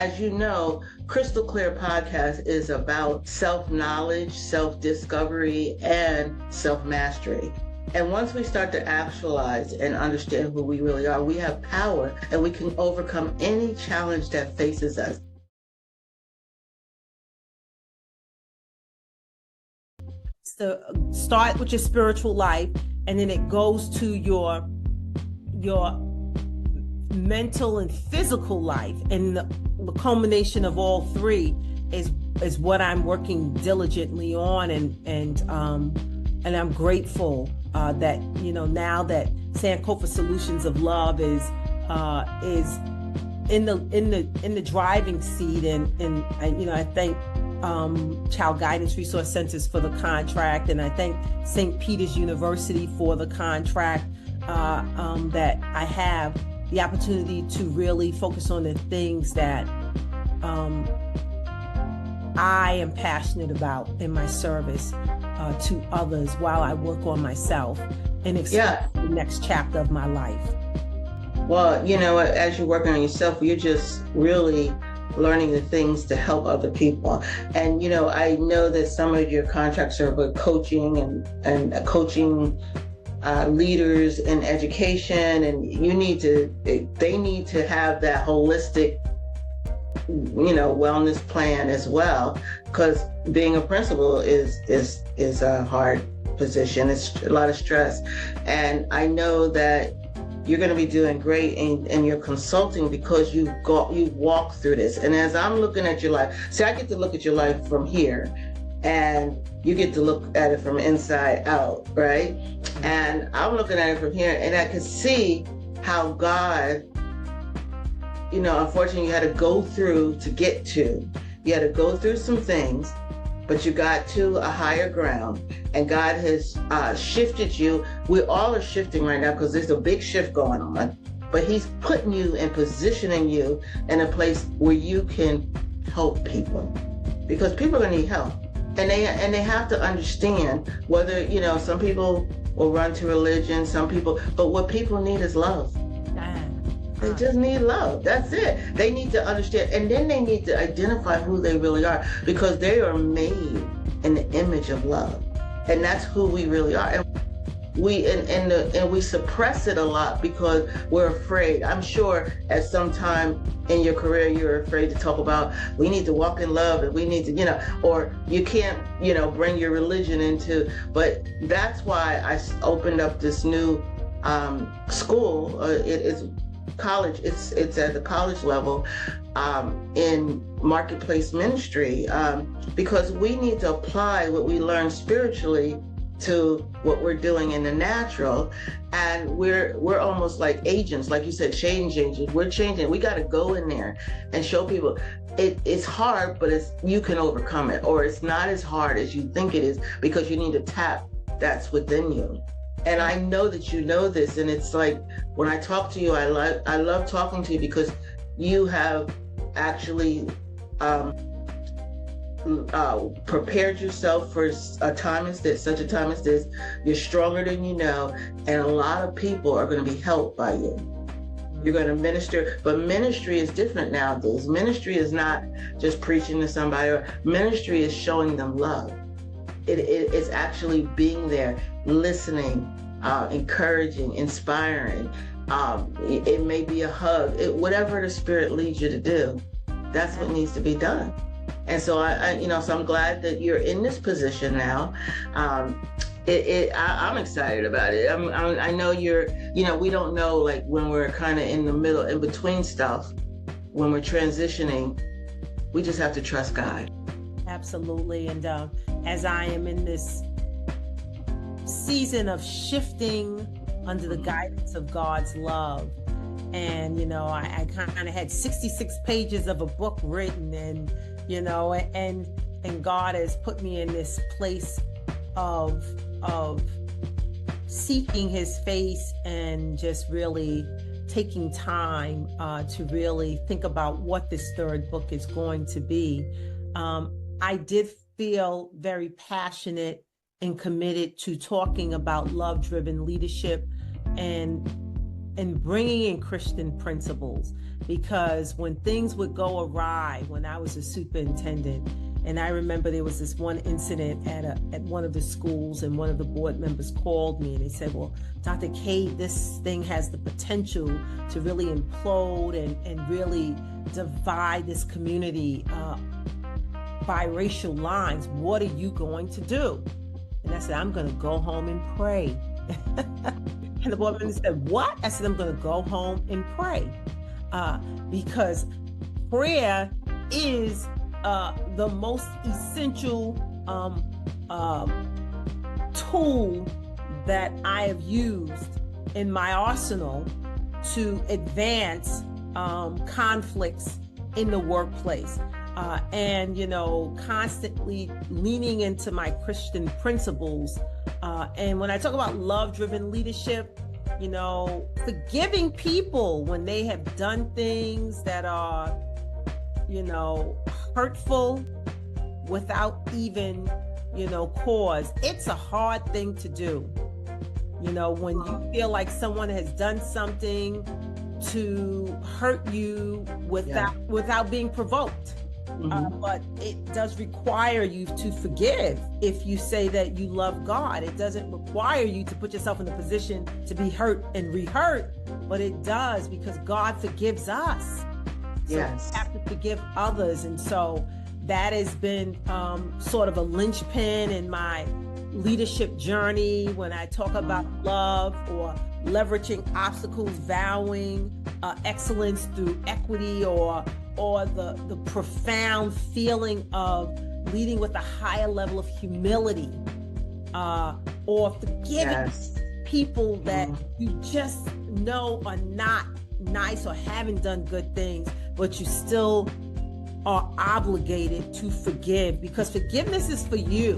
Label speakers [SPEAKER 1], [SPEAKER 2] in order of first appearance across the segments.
[SPEAKER 1] As you know, Crystal Clear Podcast is about self-knowledge, self-discovery, and self-mastery. And once we start to actualize and understand who we really are, we have power and we can overcome any challenge that faces us.
[SPEAKER 2] So start with your spiritual life, and then it goes to your mental and physical life, and the culmination of all three is what I'm working diligently on, and I'm grateful that now that Sankofa Solutions of Love is in the driving seat, and I thank Child Guidance Resource Centers for the contract, and I thank St. Peter's University for the contract, that I have the opportunity to really focus on the things that I am passionate about in my service to others while I work on myself and explore the next chapter of my life.
[SPEAKER 1] Well, as you're working on yourself, you're just really learning the things to help other people. And, I know that some of your contracts are with coaching and coaching leaders in education, and they need to have that holistic, wellness plan as well, because being a principal is a hard position. It's a lot of stress. And I know that you're going to be doing great in your consulting because you walk through this. And as I'm looking at your life, I get to look at your life from here, and you get to look at it from inside out, right? And I'm looking at it from here, and I can see how God, unfortunately you had to go through to get to. You had to go through some things, but you got to a higher ground, and God has shifted you. We all are shifting right now because there's a big shift going on, but He's putting you and positioning you in a place where you can help people, because people are going to need help. And they have to understand whether, some people will run to religion, but what people need is love. They just need love. That's it. They need to understand, and then they need to identify who they really are, because they are made in the image of love, and that's who we really are. And we suppress it a lot because we're afraid. I'm sure at some time in your career you're afraid to talk about, we need to walk in love, and we need to, or you can't, bring your religion into. But that's why I opened up this new school. It is college. It's at the college level, in marketplace ministry, because we need to apply what we learn spiritually to what we're doing in the natural. And we're almost like agents, like you said, change agents. We're changing. We got to go in there and show people it's hard, but you can overcome it, or it's not as hard as you think it is, because you need to tap that's within you. And I know that you know this, and it's like when I talk to you, I love talking to you because you have actually prepared yourself for such a time as this. You're stronger than you know, and a lot of people are going to be helped by you. You're going to minister, but ministry is different nowadays. Ministry is not just preaching to somebody, or ministry is showing them love. It's actually being there, listening, encouraging, inspiring. It may be a hug, whatever the Spirit leads you to do. That's what needs to be done. And so so I'm glad that you're in this position now. I'm excited about it. I know we don't know, like when we're kind of in the middle, in between stuff, when we're transitioning, we just have to trust God.
[SPEAKER 2] Absolutely. And as I am in this season of shifting under the guidance of God's love, and I kind of had 66 pages of a book written, and God has put me in this place of seeking His face, and just really taking time to really think about what this third book is going to be. I did feel very passionate and committed to talking about love-driven leadership and and bringing in Christian principles, because when things would go awry when I was a superintendent, and I remember there was this one incident at one of the schools, and one of the board members called me and they said, well, Dr. Cade, this thing has the potential to really implode and really divide this community by racial lines. What are you going to do? And I said, I'm going to go home and pray. And the board member said, what? I said, I'm going to go home and pray. Because prayer is the most essential tool that I have used in my arsenal to advance conflicts in the workplace. And, constantly leaning into my Christian principles. And when I talk about love-driven leadership, forgiving people when they have done things that are, hurtful without even, cause. It's a hard thing to do. When you feel like someone has done something to hurt you without being provoked. But it does require you to forgive if you say that you love God. It doesn't require you to put yourself in a position to be hurt and re-hurt, but it does, because God forgives us. So
[SPEAKER 1] yes.
[SPEAKER 2] We have to forgive others. And so that has been sort of a linchpin in my leadership journey when I talk about love or leveraging obstacles, vowing excellence through equity, or the profound feeling of leading with a higher level of humility, or forgiving people that you just know are not nice or haven't done good things, but you still are obligated to forgive, because forgiveness is for you,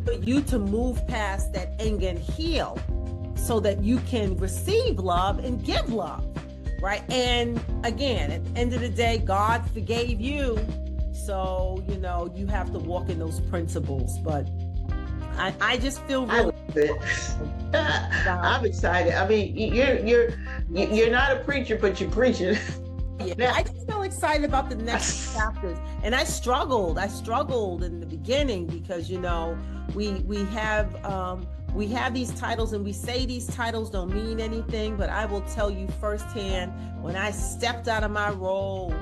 [SPEAKER 2] for you to move past that anger and heal so that you can receive love and give love. Right. And again, at the end of the day, God forgave you. So, you have to walk in those principles. But I just feel really
[SPEAKER 1] I'm excited. I mean, you're not a preacher, but you're preaching.
[SPEAKER 2] Yeah, I just feel excited about the next chapters. And I struggled in the beginning because, we have these titles, and we say these titles don't mean anything, but I will tell you firsthand, when I stepped out of my role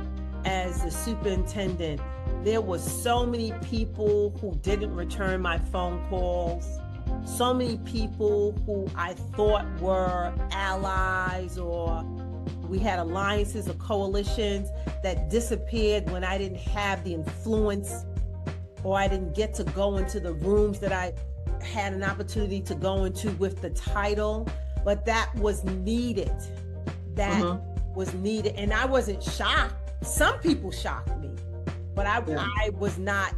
[SPEAKER 2] as the superintendent, there was so many people who didn't return my phone calls, so many people who I thought were allies, or we had alliances or coalitions that disappeared when I didn't have the influence, or I didn't get to go into the rooms that I had an opportunity to go into with the title. But that was needed. Was needed. And I wasn't shocked. Some people shocked me, but I was not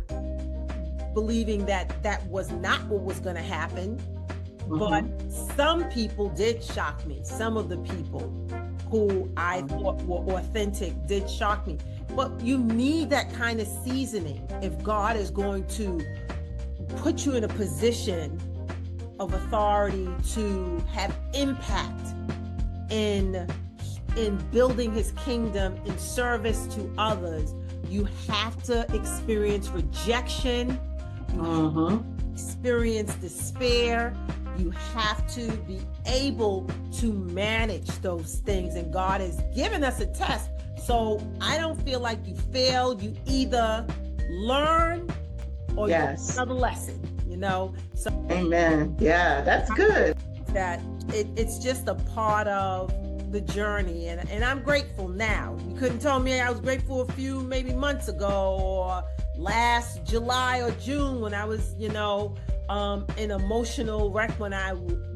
[SPEAKER 2] believing that was not what was going to happen. But some people did shock me. Some of the people who I thought were authentic did shock me. But you need that kind of seasoning if God is going to put you in a position of authority to have impact in building his kingdom in service to others. You have to experience rejection. You have to experience despair. You have to be able to manage those things. And God has given us a test. So I don't feel like you failed. You either learn or you get another lesson, So
[SPEAKER 1] amen. Yeah, that's good.
[SPEAKER 2] That it's just a part of the journey, and I'm grateful now. You couldn't tell me I was grateful a few maybe months ago, or last July or June when I was, an emotional wreck when I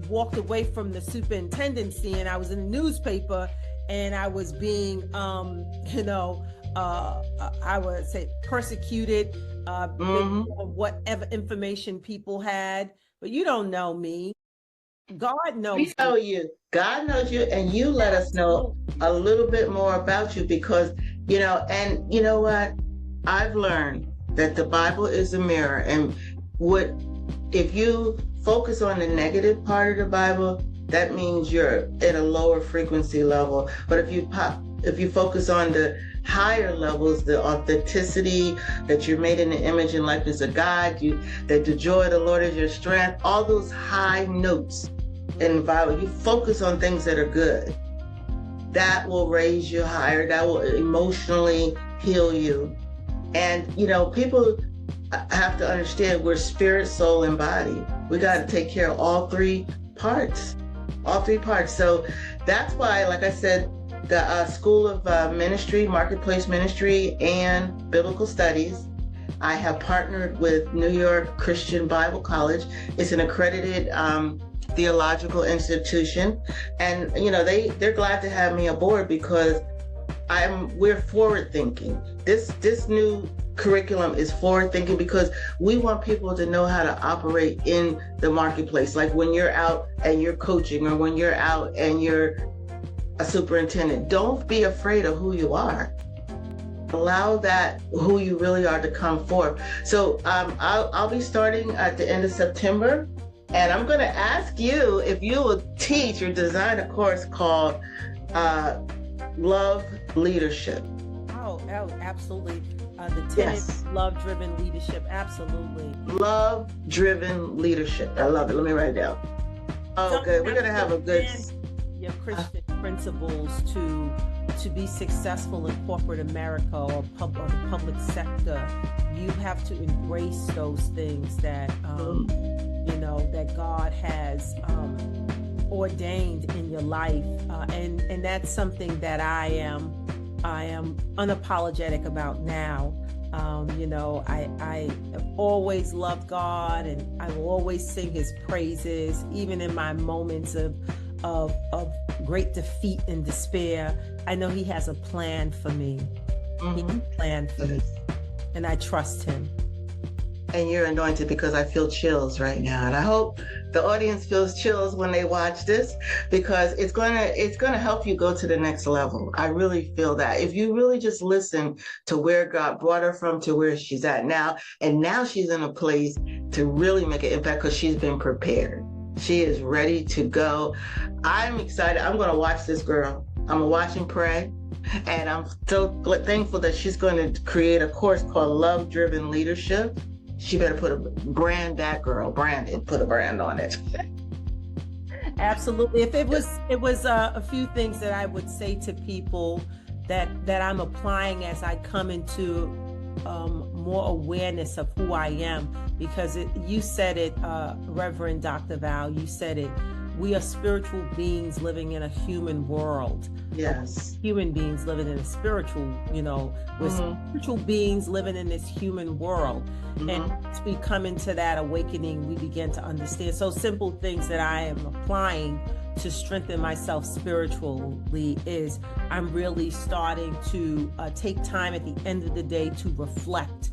[SPEAKER 2] walked away from the superintendency, and I was in the newspaper, and I was being, I would say persecuted. Whatever information people had, but you don't know me. God knows.
[SPEAKER 1] We know you. God knows you, and you let us know a little bit more about you, because and you know what? I've learned that the Bible is a mirror, and if you focus on the negative part of the Bible, that means you're at a lower frequency level. But if you focus on the higher levels, the authenticity, that you're made in the image and likeness of God, that the joy of the Lord is your strength, all those high notes and vital, you focus on things that are good. That will raise you higher. That will emotionally heal you. And, people have to understand we're spirit, soul, and body. We got to take care of all three parts. So that's why, like I said, the School of Ministry, Marketplace Ministry, and Biblical Studies, I have partnered with New York Christian Bible College. It's an accredited theological institution, and they're glad to have me aboard because we're forward thinking. This new curriculum is forward thinking because we want people to know how to operate in the marketplace. Like when you're out and you're coaching, or when you're out and you're a superintendent, don't be afraid of who you are. Allow that who you really are to come forth. So I'll be starting at the end of September, and I'm going to ask you if you will teach or design a course called Love Leadership.
[SPEAKER 2] Oh, absolutely. The tenets, love-driven leadership. Absolutely.
[SPEAKER 1] Love-driven leadership. I love it. Let me write it down. Oh, good. We're going to have a good...
[SPEAKER 2] Your Christian principles to be successful in corporate America or the public sector. You have to embrace those things that, that God has ordained in your life. And that's something that I am unapologetic about now. I always loved God, and I will always sing his praises, even in my moments of great defeat and despair. I know he has a plan for me. He has a plan for me, and I trust him.
[SPEAKER 1] And you're anointed, because I feel chills right now, and I hope the audience feels chills when they watch this, because it's gonna help you go to the next level. I really feel that if you really just listen to where God brought her from to where she's at now, and now she's in a place to really make an impact because she's been prepared. She is ready to go. I'm excited. I'm going to watch this girl. I'm going to watch and pray. And I'm so thankful that she's going to create a course called Love Driven Leadership. She better put a brand on it.
[SPEAKER 2] Absolutely. If it was a few things that I would say to people that I'm applying as I come into more awareness of who I am, because you said it, Reverend Dr. Val, you said it. We are spiritual beings living in a human world.
[SPEAKER 1] Yes.
[SPEAKER 2] Human beings living in a spiritual, we're spiritual beings living in this human world. And as we come into that awakening, we begin to understand. So simple things that I am applying to strengthen myself spiritually is I'm really starting to take time at the end of the day to reflect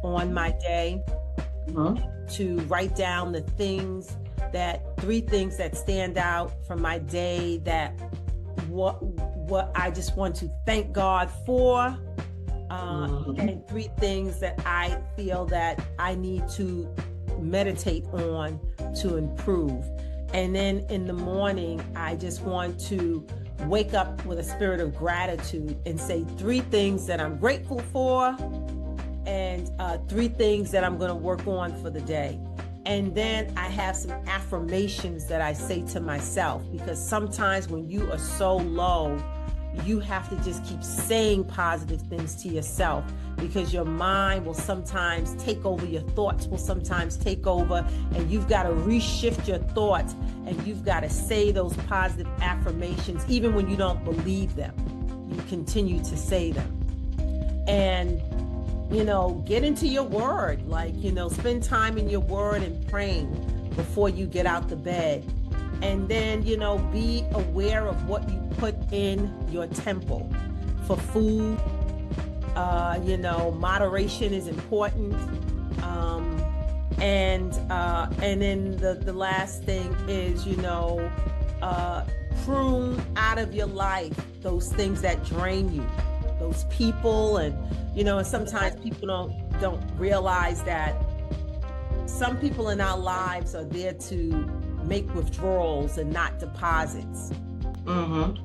[SPEAKER 2] on my day, to write down the three things that stand out from my day, that what I just want to thank God for, and three things that I feel that I need to meditate on to improve. And then in the morning, I just want to wake up with a spirit of gratitude and say three things that I'm grateful for, and three things that I'm going to work on for the day. And then I have some affirmations that I say to myself, because sometimes when you are so low, you have to just keep saying positive things to yourself, because your mind will sometimes take over, your thoughts will sometimes take over, and you've got to reshift your thoughts, and you've got to say those positive affirmations even when you don't believe them. You continue to say them. And get into your word, spend time in your word and praying before you get out the bed. And then, be aware of what you put in your temple for food. Moderation is important. And then the last thing is, prune out of your life those things that drain you, those people. And sometimes people don't realize that some people in our lives are there to make withdrawals and not deposits.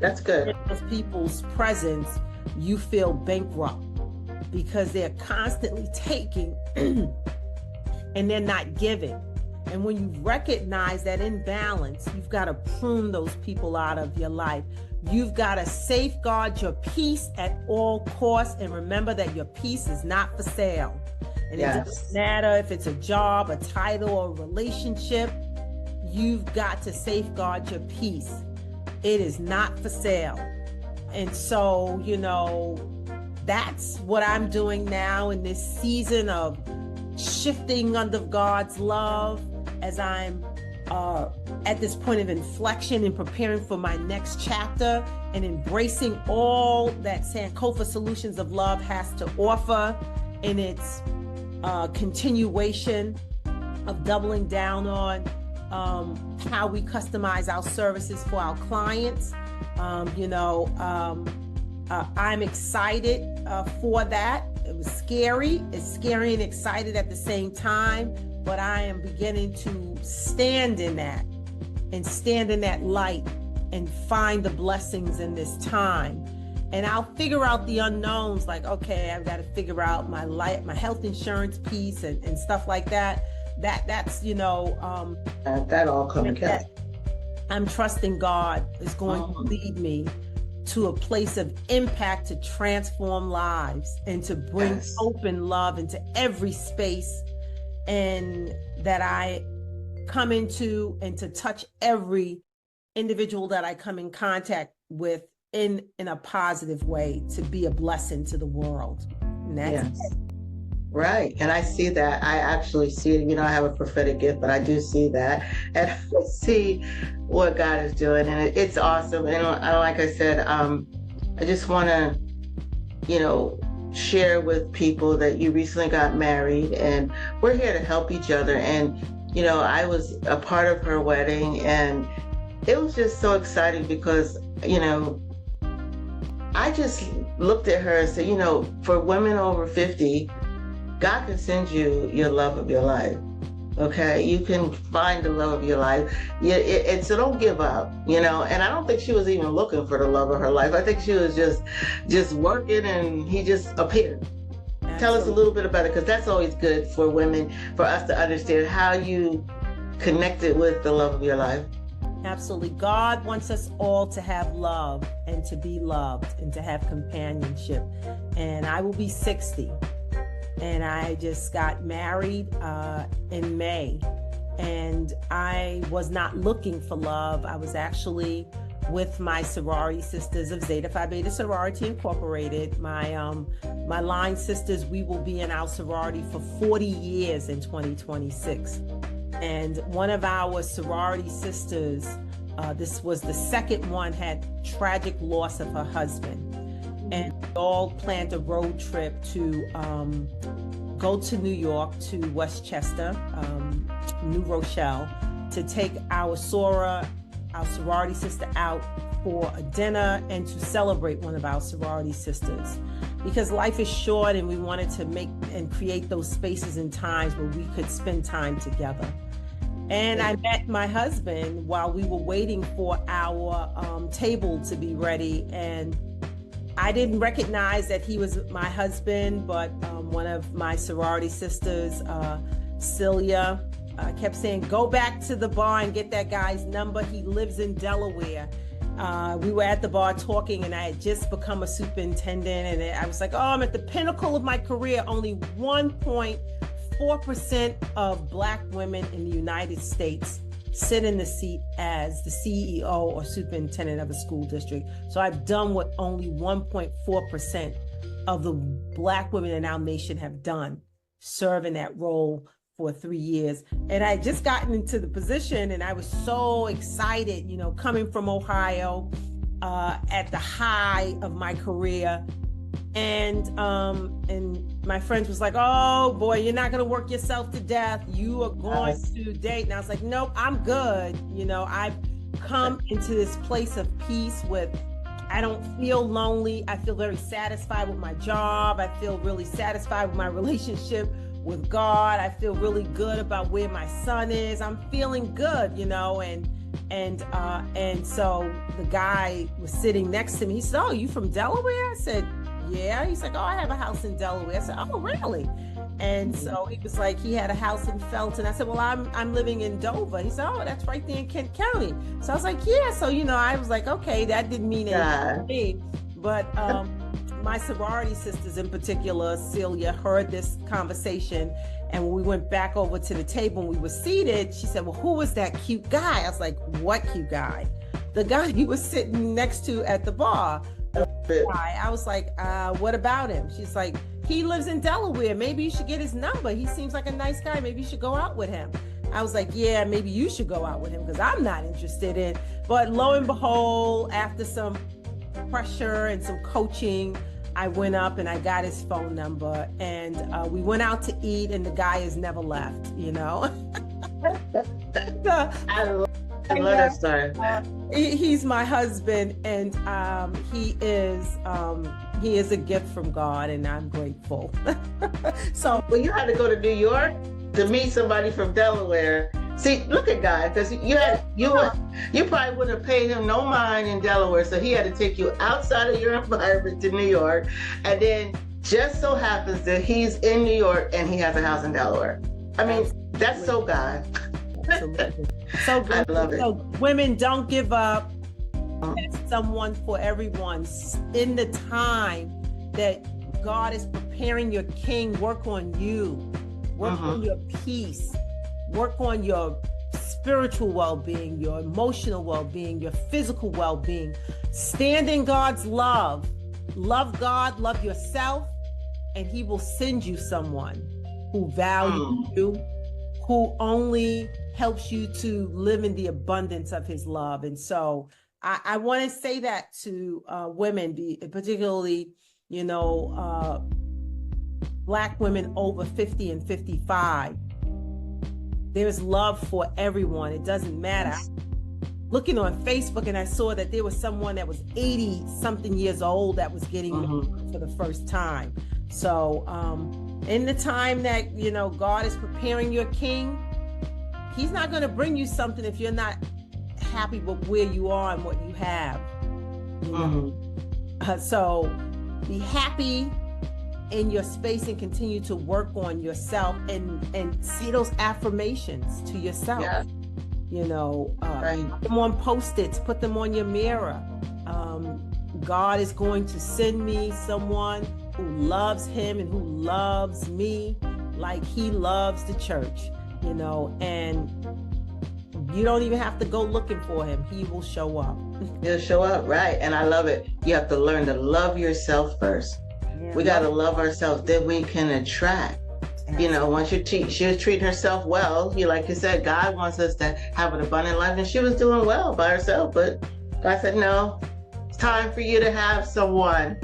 [SPEAKER 1] That's good.
[SPEAKER 2] In those people's presence, you feel bankrupt because they're constantly taking and they're not giving. And when you recognize that imbalance, you've got to prune those people out of your life. You've got to safeguard your peace at all costs. And remember that your peace is not for sale. And it doesn't matter if it's a job, a title, or a relationship, you've got to safeguard your peace. It is not for sale. And so, you know, that's what I'm doing now in this season of shifting under God's love, as I'm at this point of inflection and preparing for my next chapter and embracing all that Sankofa Solutions of Love has to offer in its continuation of doubling down on how we customize our services for our clients. I'm excited for that. It was scary. It's scary and excited at the same time, but I am beginning to stand in that light and find the blessings in this time. And I'll figure out the unknowns, like, okay, I've got to figure out my health insurance piece and stuff like that. That's that all coming together. I'm trusting God is going to lead me to a place of impact to transform lives and to bring hope and love into every space and that I come into, and to touch every individual that I come in contact with in a positive way, to be a blessing to the world. And that's it.
[SPEAKER 1] Right. And I see that. I actually see it. I have a prophetic gift, but I do see that. And I see what God is doing. And it's awesome. And like I said, I just want to, share with people that you recently got married, and we're here to help each other. And, I was a part of her wedding, and it was just so exciting because, I just looked at her and said, for women over 50, God can send you your love of your life. Okay, you can find the love of your life. So don't give up, And I don't think she was even looking for the love of her life. I think she was just working, and he just appeared. Absolutely. Tell us a little bit about it, because that's always good for women, for us to understand how you connected with the love of your life.
[SPEAKER 2] Absolutely. God wants us all to have love and to be loved and to have companionship. And I will be 60. And I just got married in May, and I was not looking for love. I was actually with my sorority sisters of Zeta Phi Beta Sorority Incorporated. My line sisters, we will be in our sorority for 40 years in 2026. And one of our sorority sisters, this was the second one, had tragic loss of her husband. And we all planned a road trip to go to New York, to Westchester, New Rochelle, to take our sorority sister out for a dinner and to celebrate one of our sorority sisters. Because life is short, and we wanted to make and create those spaces and times where we could spend time together. And I met my husband while we were waiting for our table to be ready, and I didn't recognize that he was my husband, but one of my sorority sisters, Celia, kept saying, go back to the bar and get that guy's number. He lives in Delaware. We were at the bar talking, and I had just become a superintendent, and I was like, I'm at the pinnacle of my career. Only 1.4% of Black women in the United States sit in the seat as the CEO or superintendent of a school district. So I've done what only 1.4% of the Black women in our nation have done, serve in that role for 3 years. And I had just gotten into the position, and I was so excited, coming from Ohio at the high of my career. And my friends was like, oh boy, you're not going to work yourself to death. You are going to date. And I was like, nope, I'm good. I've come into this place of peace with, I don't feel lonely. I feel very satisfied with my job. I feel really satisfied with my relationship with God. I feel really good about where my son is. I'm feeling good, and so the guy was sitting next to me. He said, "Oh, you from Delaware?" I said, "Yeah." He's like, "Oh, I have a house in Delaware." I said, "Oh, really?" And so he was like, he had a house in Felton. I said, "Well, I'm living in Dover." He said, "Oh, that's right there in Kent County." So I was like, "Yeah." So, I was like, okay, that didn't mean anything to me. But my sorority sisters in particular, Celia, heard this conversation. And when we went back over to the table and we were seated, she said, "Well, who was that cute guy?" I was like, "What cute guy?" "The guy he was sitting next to at the bar." I was like, "What about him?" She's like, "He lives in Delaware. Maybe you should get his number. He seems like a nice guy. Maybe you should go out with him." I was like, "Yeah, maybe you should go out with him because I'm not interested in." But lo and behold, after some pressure and some coaching, I went up and I got his phone number, and we went out to eat, and the guy has never left,
[SPEAKER 1] I love that story.
[SPEAKER 2] He's my husband, and he is a gift from God, and I'm grateful. So,
[SPEAKER 1] well, you had to go to New York to meet somebody from Delaware. See, look at God, because you probably wouldn't have paid him no mind in Delaware, so he had to take you outside of your environment to New York, and then just so happens that he's in New York and he has a house in Delaware. I mean, that's so God.
[SPEAKER 2] Absolutely. So
[SPEAKER 1] I love it.
[SPEAKER 2] So women, don't give up. There's someone for everyone. In the time that God is preparing your king, work on you. Work on your peace. Work on your spiritual well-being, your emotional well-being, your physical well-being. Stand in God's love. Love God, love yourself, and he will send you someone who values you, who only helps you to live in the abundance of his love. And so I want to say that to women, particularly, Black women over 50 and 55. There's love for everyone. It doesn't matter. Looking on Facebook, and I saw that there was someone that was 80 something years old that was getting married for the first time. So in the time that, God is preparing your king, he's not going to bring you something if you're not happy with where you are and what you have. So be happy in your space and continue to work on yourself and say those affirmations to yourself.
[SPEAKER 1] Yeah.
[SPEAKER 2] Put them on Post-its, put them on your mirror. God is going to send me someone who loves him and who loves me like he loves the church, and you don't even have to go looking for him. He will show up.
[SPEAKER 1] He'll show up, right? And I love it. You have to learn to love yourself first. Yeah, we got to love ourselves, then we can attract. Once she'll treat herself well. Like you said, God wants us to have an abundant life, and she was doing well by herself, but God said, "No, it's time for you to have someone."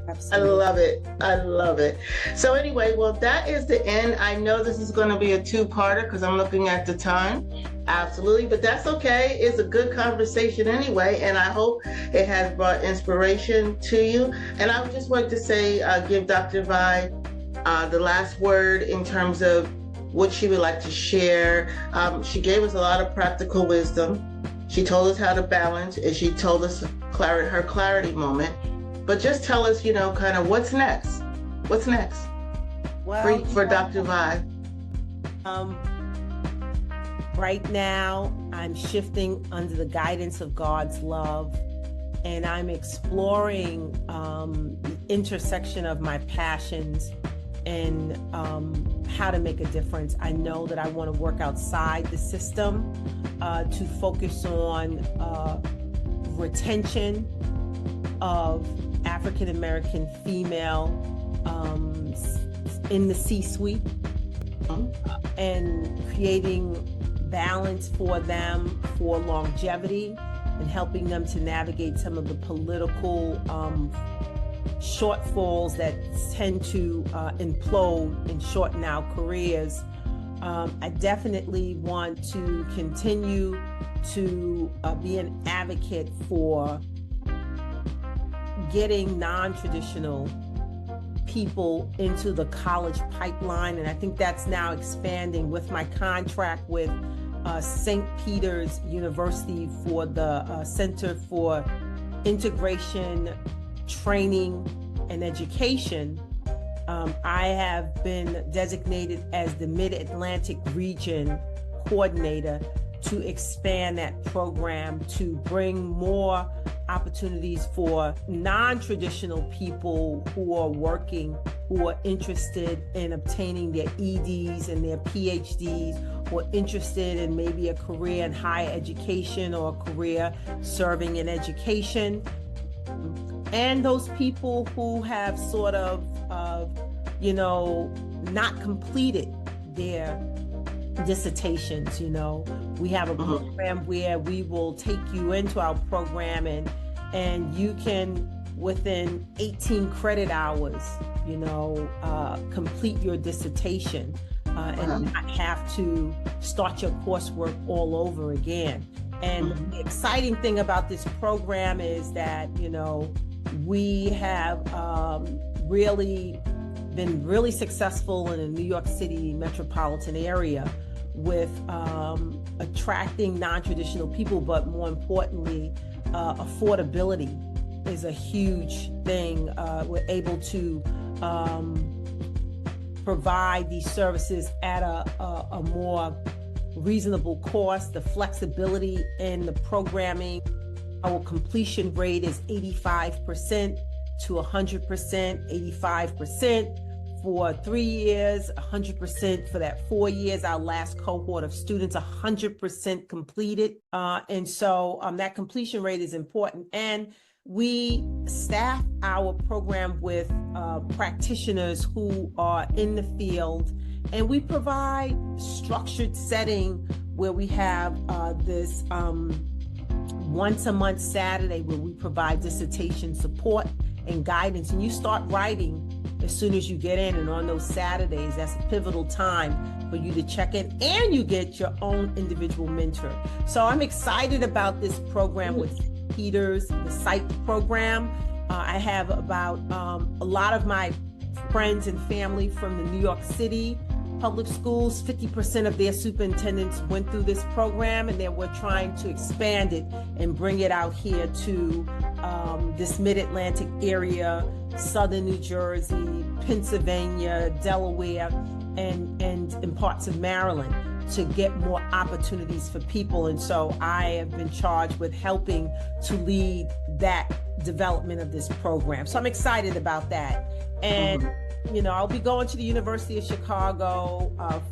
[SPEAKER 1] Absolutely. I love it. So anyway, well, that is the end. I know this is going to be a two-parter because I'm looking at the time. Absolutely, but that's okay. It's a good conversation anyway, and I hope it has brought inspiration to you. And I would just like to say, give Dr. Vi the last word in terms of what she would like to share. She gave us a lot of practical wisdom. She told us how to balance, and she told us her clarity moment. But just tell us, kind of what's next. What's next for Dr. Vi?
[SPEAKER 2] Right now, I'm shifting under the guidance of God's love, and I'm exploring the intersection of my passions and how to make a difference. I know that I want to work outside the system to focus on retention of African American female in the C-suite and creating balance for them for longevity and helping them to navigate some of the political shortfalls that tend to implode and shorten our careers. I definitely want to continue to be an advocate for getting non-traditional people into the college pipeline. And I think that's now expanding with my contract with St. Peter's University for the Center for Integration, Training, and Education. I have been designated as the Mid-Atlantic Region Coordinator to expand that program to bring more opportunities for non-traditional people who are working, who are interested in obtaining their EDs and their PhDs, or interested in maybe a career in higher education or a career serving in education. And those people who have sort of, not completed their dissertations. We have a program where we will take you into our program and you can, within 18 credit hours, complete your dissertation and not have to start your coursework all over again. And the exciting thing about this program is that, we have been really successful in the New York City metropolitan area with attracting non-traditional people, but more importantly, affordability is a huge thing. We're able to provide these services at a more reasonable cost. The flexibility in the programming, our completion rate is 85% to 100%, 85% for 3 years, 100% for that 4 years. Our last cohort of students, 100% completed. And so that completion rate is important. And we staff our program with practitioners who are in the field, and we provide structured setting where we have this once a month Saturday where we provide dissertation support and guidance. And you start writing as soon as you get in, and on those Saturdays, that's a pivotal time for you to check in, and you get your own individual mentor. So I'm excited about this program with Peter's, the SITE program. I have about a lot of my friends and family from the New York City public schools. 50% of their superintendents went through this program, and then we're trying to expand it and bring it out here to this mid-Atlantic area, southern New Jersey, Pennsylvania, Delaware, and in parts of Maryland, to get more opportunities for people. And so I have been charged with helping to lead that development of this program. So I'm excited about that. And I'll be going to the University of Chicago I've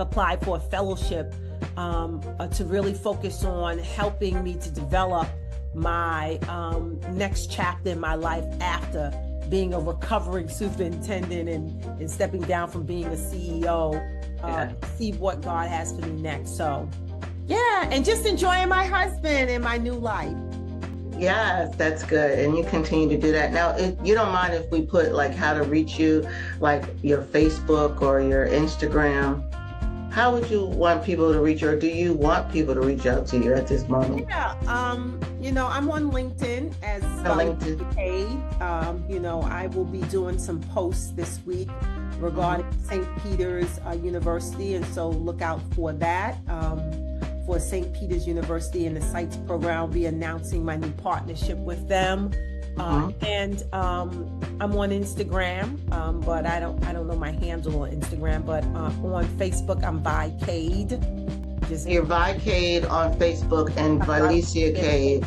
[SPEAKER 2] applied for a fellowship to really focus on helping me to develop my next chapter in my life after being a recovering superintendent and stepping down from being a CEO, see what God has for me next. So, and just enjoying my husband and my new life.
[SPEAKER 1] Yes, that's good. And you continue to do that. Now, if you don't mind if we put how to reach you, like your Facebook or your Instagram, how would you want people to reach you, or do you want people to reach out to you at this moment?
[SPEAKER 2] Yeah, I'm on LinkedIn as Vilicia Cade. I will be doing some posts this week regarding St. Peter's University, and so look out for that. For St. Peter's University and the SITES program, I'll be announcing my new partnership with them. And I'm on Instagram, but I don't know my handle on Instagram. But on Facebook, I'm Vi Cade.
[SPEAKER 1] You're Vi Cade on Facebook and Vilicia Cade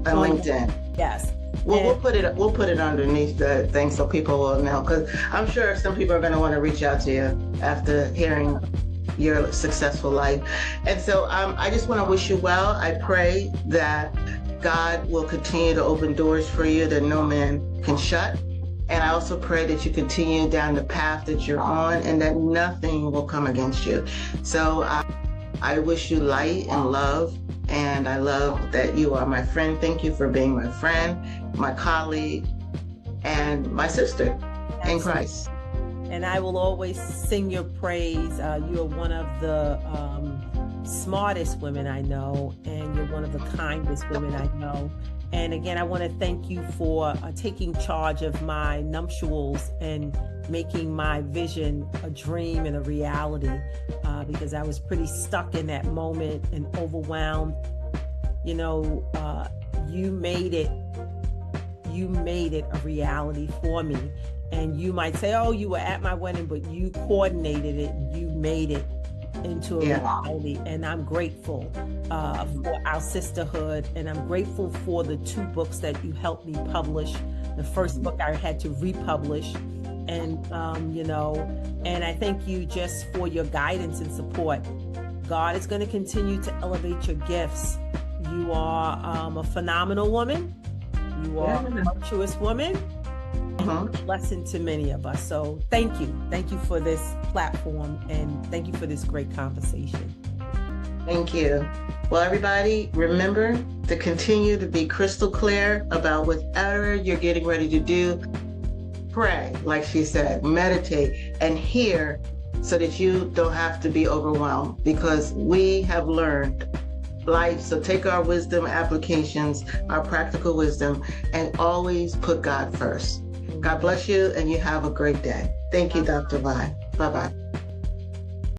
[SPEAKER 1] on LinkedIn.
[SPEAKER 2] Yes.
[SPEAKER 1] Well, we'll put it underneath the thing so people will know, because I'm sure some people are going to want to reach out to you after hearing your successful life. And so I just want to wish you well. I pray that God will continue to open doors for you that no man can shut. And I also pray that you continue down the path that you're on and that nothing will come against you. So I wish you light and love. And I love that you are my friend. Thank you for being my friend, my colleague, and my sister in Christ.
[SPEAKER 2] And I will always sing your praise. You are one of the smartest women I know, and you're one of the kindest women I know. And again, I want to thank you for taking charge of my nuptials and making my vision a dream and a reality, because I was pretty stuck in that moment and overwhelmed. You know, you made it a reality for me. And you might say, oh, you were at my wedding, but you coordinated it, you made it into a reality. And I'm grateful for our sisterhood, and I'm grateful for the 2 books that you helped me publish. The first book I had to republish, and you know, and I thank you just for your guidance and support. God is going to continue to elevate your gifts. You are a phenomenal woman. You are a virtuous woman. A lesson to many of us. So thank you for this platform, and thank you for this great conversation.
[SPEAKER 1] Thank you. Well, everybody, remember to continue to be crystal clear about whatever you're getting ready to do. Pray, like she said, meditate, and hear, so that you don't have to be overwhelmed, because we have learned life. So take our wisdom applications, our practical wisdom, and always put God first. God bless you, and you have a great day. Thank you, Dr. Vi. Bye-bye.